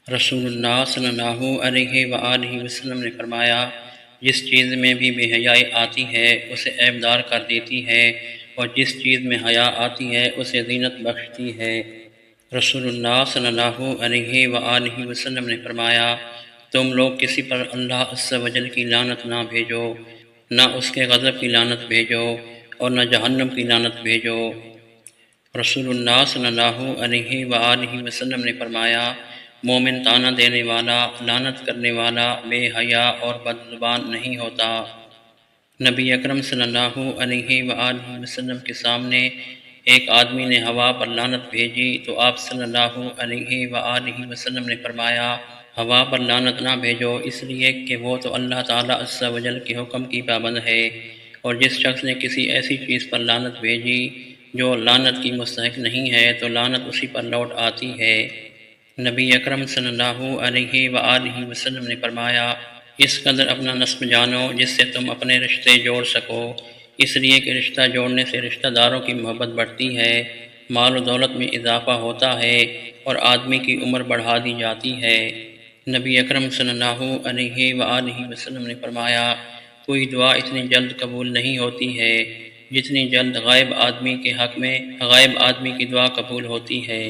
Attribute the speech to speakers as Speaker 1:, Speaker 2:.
Speaker 1: رسول اللہ صلی اللہ علیہ وآلہ وسلم نے فرمایا، جس چیز میں بھی بے حیائی آتی ہے اسے عیبدار کر دیتی ہے، اور جس چیز میں حیا آتی ہے اسے زینت بخشتی ہے۔ رسول اللہ صلی اللہ علیہ وآلہ وسلم نے فرمایا، تم لوگ کسی پر اللہ عز و جل کی لعنت نہ بھیجو، نہ اس کے غضب کی لعنت بھیجو اور نہ جہنم کی لعنت بھیجو۔ رسول اللہ صلی اللہ علیہ وآلہ وسلم نے فرمایا، مومن طعنہ دینے والا، لعنت کرنے والا، بے حیا اور بدزبان نہیں ہوتا۔ نبی اکرم صلی اللہ علیہ وآلہ وسلم کے سامنے ایک آدمی نے ہوا پر لعنت بھیجی تو آپ صلی اللہ علیہ وآلہ وسلم نے فرمایا، ہوا پر لعنت نہ بھیجو، اس لیے کہ وہ تو اللہ تعالیٰ عز و جل کے حکم کی پابند ہے، اور جس شخص نے کسی ایسی چیز پر لعنت بھیجی جو لعنت کی مستحق نہیں ہے تو لعنت اسی پر لوٹ آتی ہے۔ نبی اکرم صلی اللہ علیہ وآلہ وسلم نے فرمایا، اس قدر اپنا نسب جانو جس سے تم اپنے رشتے جوڑ سکو، اس لیے کہ رشتہ جوڑنے سے رشتہ داروں کی محبت بڑھتی ہے، مال و دولت میں اضافہ ہوتا ہے اور آدمی کی عمر بڑھا دی جاتی ہے۔ نبی اکرم صلی اللہ علیہ وآلہ وسلم نے فرمایا، کوئی دعا اتنی جلد قبول نہیں ہوتی ہے جتنی جلد غائب آدمی کے حق میں غائب آدمی کی دعا قبول ہوتی ہے۔